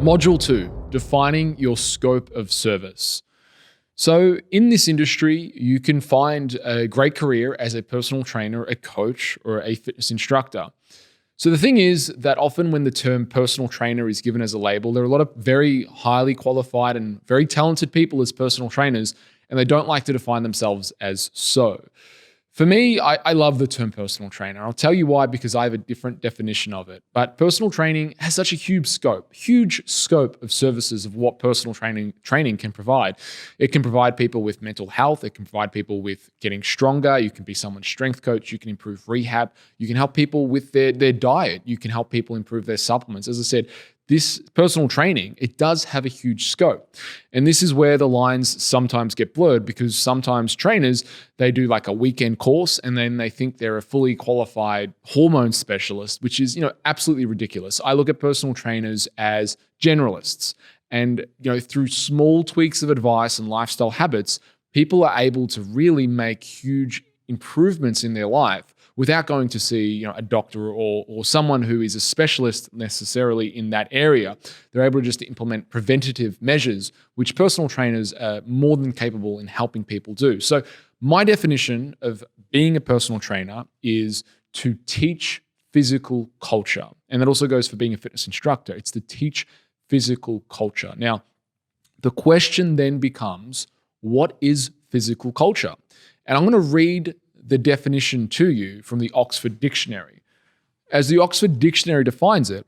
Module 2, defining your scope of service. So in this industry, you can find a great career as a personal trainer, a coach, or a fitness instructor. So the thing is that often when the term personal trainer is given as a label, there are a lot of very highly qualified and very talented people as personal trainers, and they don't like to define themselves as so. For me, I love the term personal trainer. I'll tell you why, because I have a different definition of it. But personal training has such a huge scope of services of what personal training can provide. It can provide people with mental health. It can provide people with getting stronger. You can be someone's strength coach. You can improve rehab. You can help people with their diet. You can help people improve their supplements. As I said, this personal training, it does have a huge scope. And this is where the lines sometimes get blurred, because sometimes trainers, they do like a weekend course and then they think they're a fully qualified hormone specialist, which is, absolutely ridiculous. I look at personal trainers as generalists. And, through small tweaks of advice and lifestyle habits, people are able to really make huge improvements in their life without going to see a doctor or someone who is a specialist necessarily in that area. They're able to just implement preventative measures, which personal trainers are more than capable in helping people do. So my definition of being a personal trainer is to teach physical culture. And that also goes for being a fitness instructor. It's to teach physical culture. Now, the question then becomes, what is physical culture? And I'm going to read the definition to you from the Oxford Dictionary. As the Oxford Dictionary defines it,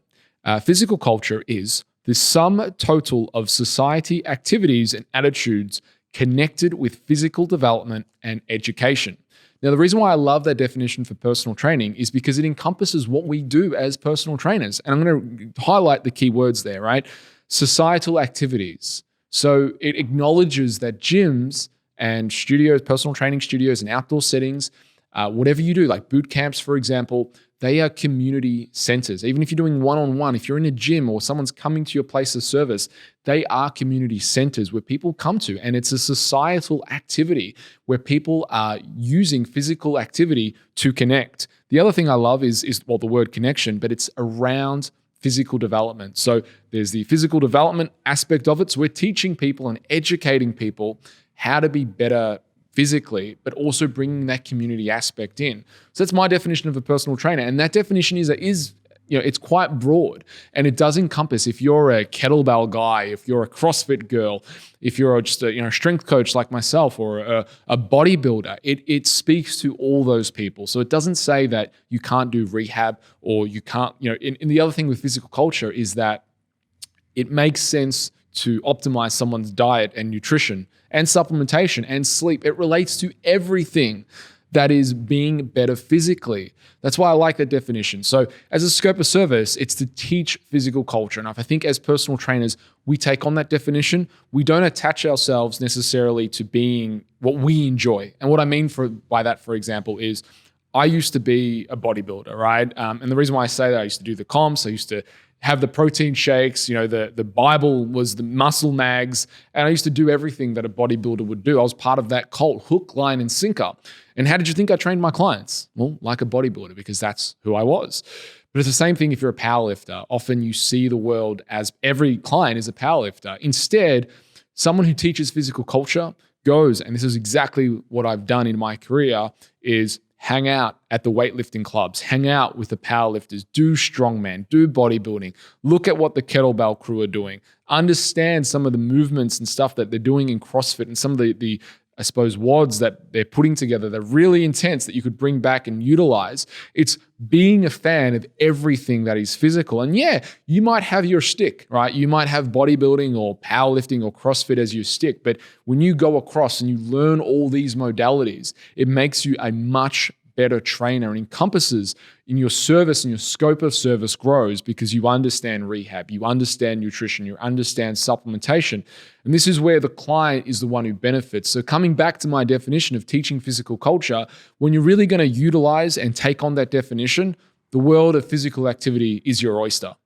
physical culture is the sum total of society activities and attitudes connected with physical development and education. Now, the reason why I love that definition for personal training is because it encompasses what we do as personal trainers. And I'm going to highlight the key words there, right? Societal activities. So it acknowledges that gyms and studios, personal training studios and outdoor settings, whatever you do, like boot camps, for example, they are community centers. Even if you're doing one-on-one, if you're in a gym or someone's coming to your place of service, they are community centers where people come to. And it's a societal activity where people are using physical activity to connect. The other thing I love is the word connection, but it's around physical development. So there's the physical development aspect of it. So we're teaching people and educating people how to be better physically, but also bringing that community aspect in. So that's my definition of a personal trainer. And that definition is it's quite broad, and it does encompass if you're a kettlebell guy, if you're a CrossFit girl, if you're just a strength coach like myself, or a bodybuilder, it speaks to all those people. So it doesn't say that you can't do rehab or you can't, and the other thing with physical culture is that it makes sense to optimize someone's diet and nutrition and supplementation and sleep. It relates to everything that is being better physically. That's why I like that definition. So as a scope of service, it's to teach physical culture. And I think as personal trainers, we take on that definition. We don't attach ourselves necessarily to being what we enjoy. And what I mean by that, for example, is I used to be a bodybuilder, right? And the reason why I say that, I used to do the comps, I used to have the protein shakes, the Bible was the muscle mags, and I used to do everything that a bodybuilder would do. I was part of that cult, hook, line, and sinker. And how did you think I trained my clients? Well, like a bodybuilder, because that's who I was. But it's the same thing if you're a powerlifter. Often you see the world as every client is a powerlifter. Instead, someone who teaches physical culture goes, and this is exactly what I've done in my career, is hang out at the weightlifting clubs, hang out with the powerlifters, do strongman, do bodybuilding, look at what the kettlebell crew are doing, understand some of the movements and stuff that they're doing in CrossFit and some of the I suppose, WODs that they're putting together. They're really intense that you could bring back and utilize. It's being a fan of everything that is physical. And yeah, you might have your stick, right? You might have bodybuilding or powerlifting or CrossFit as your stick. But when you go across and you learn all these modalities, it makes you a much better trainer and encompasses in your service, and your scope of service grows because you understand rehab, you understand nutrition, you understand supplementation. And this is where the client is the one who benefits. So coming back to my definition of teaching physical culture, when you're really going to utilize and take on that definition, the world of physical activity is your oyster.